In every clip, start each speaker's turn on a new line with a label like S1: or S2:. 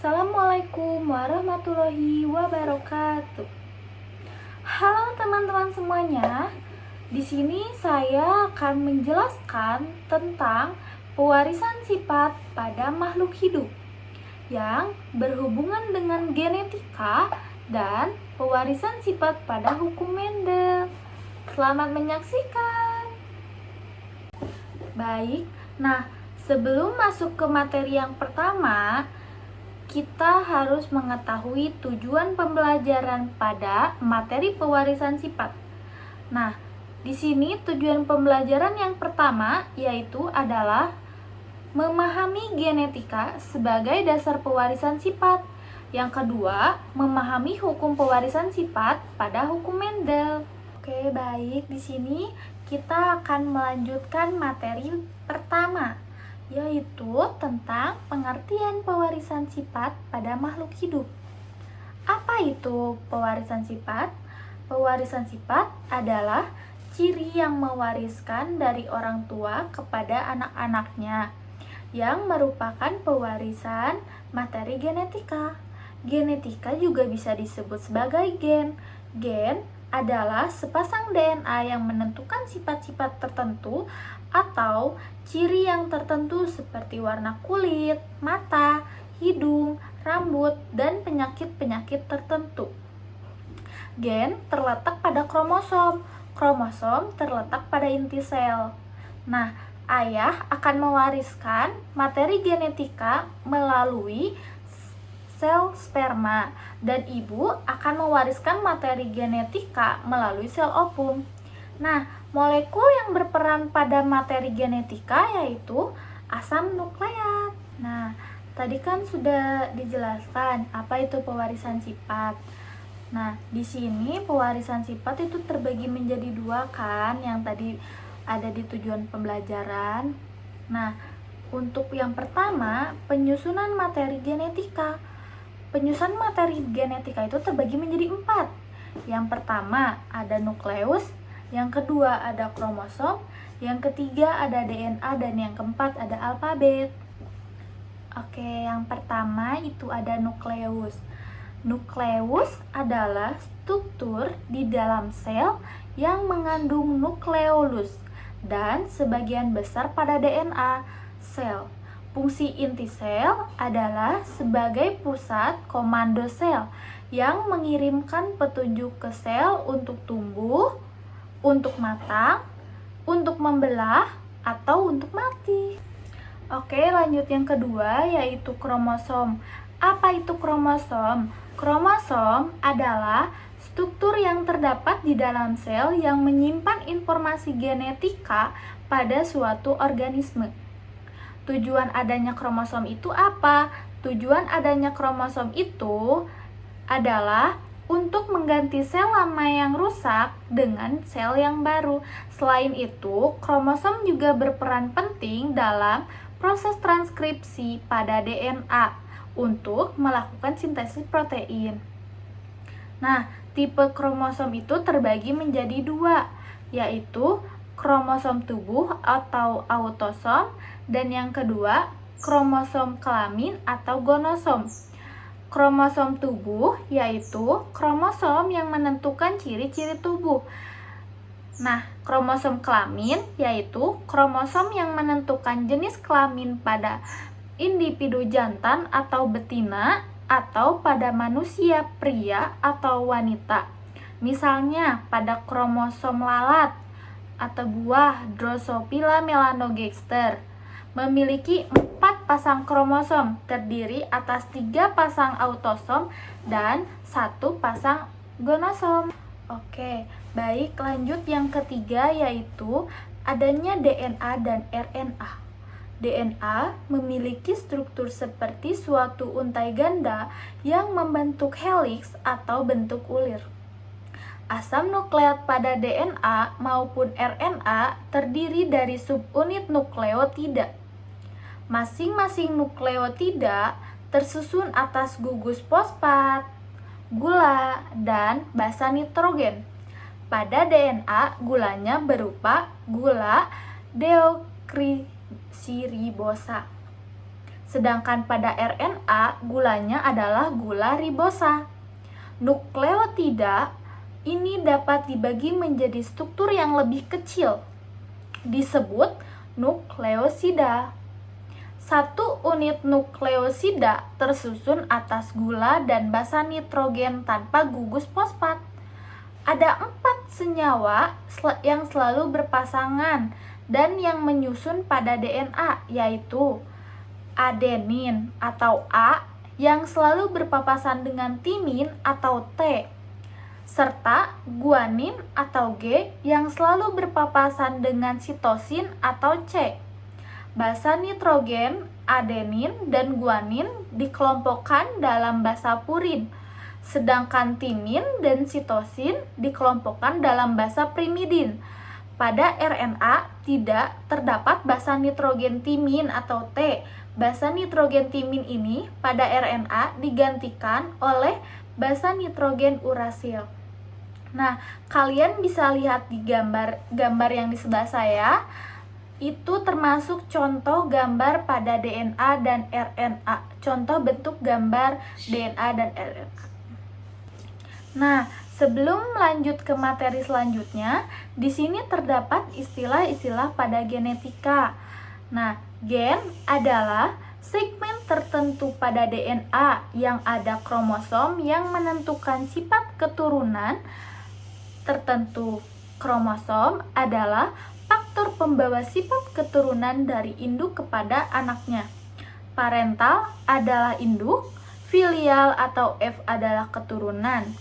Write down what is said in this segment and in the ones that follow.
S1: Assalamualaikum warahmatullahi wabarakatuh. Halo teman-teman semuanya. Di sini saya akan menjelaskan tentang pewarisan sifat pada makhluk hidup yang berhubungan dengan genetika dan pewarisan sifat pada hukum Mendel. Selamat menyaksikan. Baik, sebelum masuk ke materi yang pertama, kita harus mengetahui tujuan pembelajaran pada materi pewarisan sifat. Di sini tujuan pembelajaran yang pertama yaitu adalah memahami genetika sebagai dasar pewarisan sifat. Yang kedua, memahami hukum pewarisan sifat pada hukum Mendel. Oke, baik. Di sini kita akan melanjutkan materi pertama, yaitu tentang pengertian pewarisan sifat pada makhluk hidup. Apa itu pewarisan sifat? Pewarisan sifat adalah ciri yang mewariskan dari orang tua kepada anak-anaknya, yang merupakan pewarisan materi genetika. Genetika juga bisa disebut sebagai gen. Gen adalah sepasang DNA yang menentukan sifat-sifat tertentu atau ciri yang tertentu seperti warna kulit, mata, hidung, rambut, dan penyakit-penyakit tertentu. Gen terletak pada kromosom. Kromosom terletak pada inti sel. Ayah akan mewariskan materi genetika melalui sel sperma, dan ibu akan mewariskan materi genetika melalui sel ovum. Molekul yang berperan pada materi genetika yaitu asam nukleat. Tadi kan sudah dijelaskan apa itu pewarisan sifat. Di sini pewarisan sifat itu terbagi menjadi dua kan, yang tadi ada di tujuan pembelajaran. Untuk yang pertama, penyusunan materi genetika. Penyusunan materi genetika itu terbagi menjadi 4. Yang pertama ada nukleus, yang kedua ada kromosom, yang ketiga ada DNA, dan yang keempat ada alfabet. Oke, yang pertama itu ada nukleus. Nukleus adalah struktur di dalam sel yang mengandung nukleolus dan sebagian besar pada DNA sel. Fungsi inti sel adalah sebagai pusat komando sel yang mengirimkan petunjuk ke sel untuk tumbuh, untuk matang, untuk membelah, atau untuk mati. Oke, lanjut yang kedua yaitu kromosom. Apa itu kromosom? Kromosom adalah struktur yang terdapat di dalam sel yang menyimpan informasi genetika pada suatu organisme. Tujuan adanya kromosom itu apa? Tujuan adanya kromosom itu adalah untuk mengganti sel lama yang rusak dengan sel yang baru. Selain itu, kromosom juga berperan penting dalam proses transkripsi pada DNA untuk melakukan sintesis protein. Tipe kromosom itu terbagi menjadi 2, yaitu kromosom tubuh atau autosom, dan yang kedua kromosom kelamin atau gonosom. Kromosom tubuh yaitu kromosom yang menentukan ciri-ciri tubuh. Kromosom kelamin yaitu kromosom yang menentukan jenis kelamin pada individu jantan atau betina atau pada manusia pria atau wanita. Misalnya pada kromosom lalat atau buah Drosophila melanogaster memiliki 4 pasang kromosom, terdiri atas 3 pasang autosom dan 1 pasang gonosom. Oke, baik, lanjut yang ketiga yaitu adanya DNA dan RNA. DNA memiliki struktur seperti suatu untai ganda yang membentuk heliks atau bentuk ulir. Asam nukleat pada DNA maupun RNA terdiri dari subunit nukleotida. Masing-masing nukleotida tersusun atas gugus fosfat, gula, dan basa nitrogen. Pada DNA, gulanya berupa gula deoksiribosa. Sedangkan pada RNA, gulanya adalah gula ribosa. Nukleotida ini dapat dibagi menjadi struktur yang lebih kecil, disebut nukleosida. Satu unit nukleosida tersusun atas gula dan basa nitrogen tanpa gugus fosfat. Ada 4 senyawa yang selalu berpasangan dan yang menyusun pada DNA, yaitu adenin atau A yang selalu berpapasan dengan timin atau T, serta guanin atau G yang selalu berpapasan dengan sitosin atau C. Basa nitrogen, adenin, dan guanin dikelompokkan dalam basa purin, sedangkan timin dan sitosin dikelompokkan dalam basa pirimidin. Pada RNA tidak terdapat basa nitrogen timin atau T. Basa nitrogen timin ini pada RNA digantikan oleh basa nitrogen urasil. Nah, kalian bisa lihat di gambar yang di sebelah saya. Itu termasuk contoh gambar pada DNA dan RNA. Contoh bentuk gambar DNA dan RNA. Nah, sebelum lanjut ke materi selanjutnya, di sini terdapat istilah-istilah pada genetika. Nah, gen adalah segmen tertentu pada DNA yang ada kromosom yang menentukan sifat keturunan tertentu. Kromosom adalah faktor pembawa sifat keturunan dari induk kepada anaknya. Parental adalah induk, filial atau F adalah keturunan.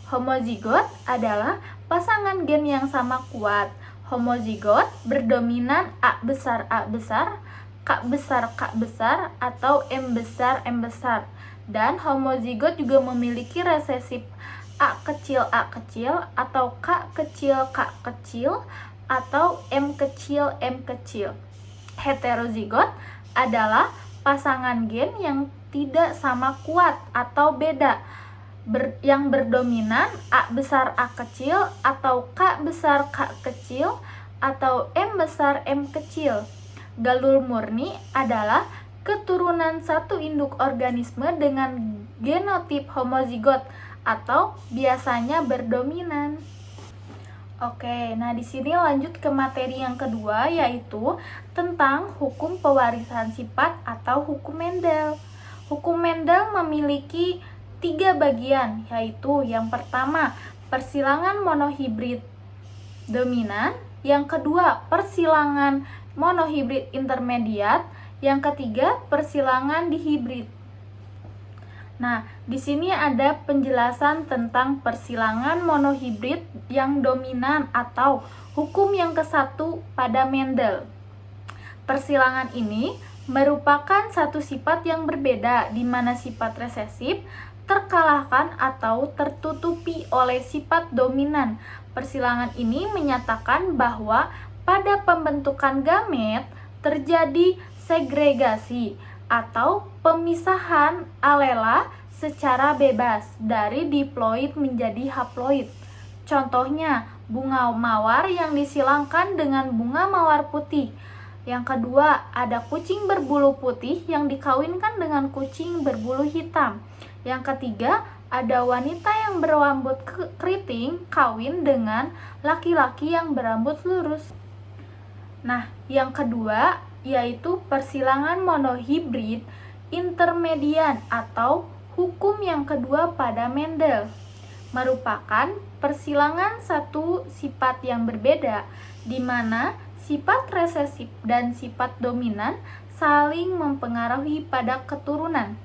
S1: Homozigot adalah pasangan gen yang sama kuat. Homozigot berdominan A besar, K besar atau M besar. Dan homozigot juga memiliki resesif A kecil atau K kecil atau M kecil. Heterozigot adalah pasangan gen yang tidak sama kuat atau beda, yang berdominan A besar A kecil atau K besar K kecil atau M besar M kecil. Galur murni adalah keturunan satu induk organisme dengan genotip homozigot atau biasanya berdominan. Oke, nah di sini lanjut ke materi yang kedua, yaitu tentang hukum pewarisan sifat atau hukum Mendel. Hukum Mendel memiliki 3 bagian, yaitu yang pertama persilangan monohibrid dominan, yang kedua persilangan monohibrid intermediat, yang ketiga persilangan dihibrid. Nah, di sini ada penjelasan tentang persilangan monohibrid yang dominan atau hukum yang ke-1 pada Mendel. Persilangan ini merupakan satu sifat yang berbeda, di mana sifat resesif terkalahkan atau tertutupi oleh sifat dominan. Persilangan ini menyatakan bahwa pada pembentukan gamet terjadi segregasi atau pemisahan alela secara bebas dari diploid menjadi haploid. Contohnya, bunga mawar yang disilangkan dengan bunga mawar putih. Yang kedua, ada kucing berbulu putih yang dikawinkan dengan kucing berbulu hitam. Yang ketiga, ada wanita yang berambut keriting kawin dengan laki-laki yang berambut lurus. Nah, yang kedua yaitu persilangan monohibrid intermedian atau hukum yang kedua pada Mendel. Merupakan persilangan satu sifat yang berbeda, di mana sifat resesif dan sifat dominan saling mempengaruhi pada keturunan.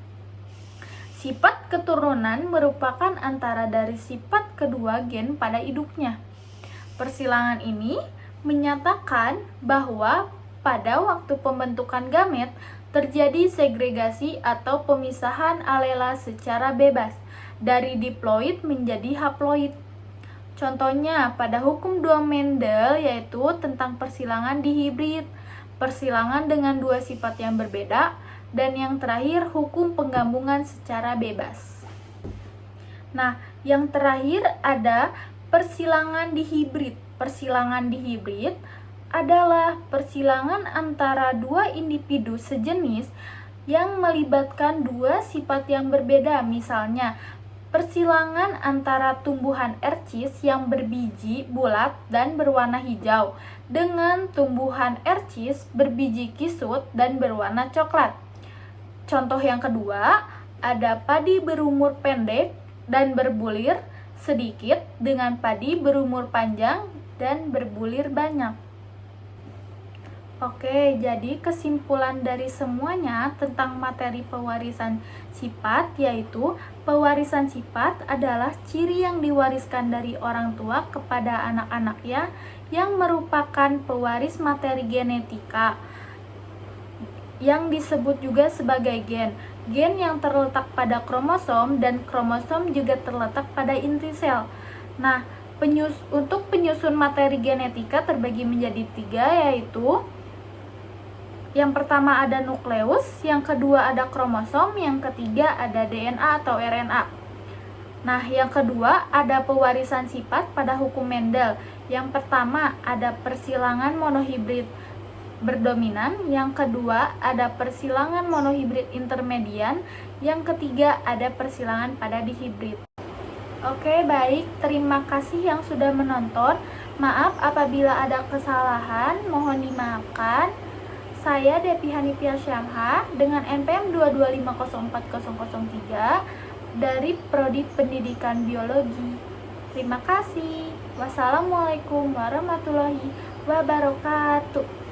S1: Sifat keturunan merupakan antara dari sifat kedua gen pada induknya. Persilangan ini menyatakan bahwa pada waktu pembentukan gamet terjadi segregasi atau pemisahan alela secara bebas dari diploid menjadi haploid. Contohnya pada hukum 2 Mendel yaitu tentang persilangan dihibrid, persilangan dengan 2 sifat yang berbeda, dan yang terakhir hukum penggabungan secara bebas. Nah, yang terakhir ada persilangan dihibrid. Persilangan dihibrid adalah persilangan antara 2 individu sejenis yang melibatkan dua sifat yang berbeda, misalnya persilangan antara tumbuhan ercis yang berbiji bulat dan berwarna hijau dengan tumbuhan ercis berbiji kisut dan berwarna coklat. Contoh yang kedua, ada padi berumur pendek dan berbulir sedikit dengan padi berumur panjang dan berbulir banyak. Oke, jadi kesimpulan dari semuanya tentang materi pewarisan sifat yaitu pewarisan sifat adalah ciri yang diwariskan dari orang tua kepada anak-anaknya yang merupakan pewaris materi genetika yang disebut juga sebagai gen. Gen yang terletak pada kromosom dan kromosom juga terletak pada inti sel. Nah, untuk penyusun materi genetika terbagi menjadi 3, yaitu yang pertama ada nukleus, yang kedua ada kromosom, yang ketiga ada DNA atau RNA. Nah, yang kedua ada pewarisan sifat pada hukum Mendel. Yang pertama ada persilangan monohibrid berdominan, yang kedua ada persilangan monohibrid intermedian, yang ketiga ada persilangan pada dihibrid. Oke, baik, terima kasih yang sudah menonton. Maaf apabila ada kesalahan, mohon dimaafkan. Saya Depi Hanifia Syamha dengan NPM 225040003 dari Prodi Pendidikan Biologi. Terima kasih. Wassalamualaikum warahmatullahi wabarakatuh.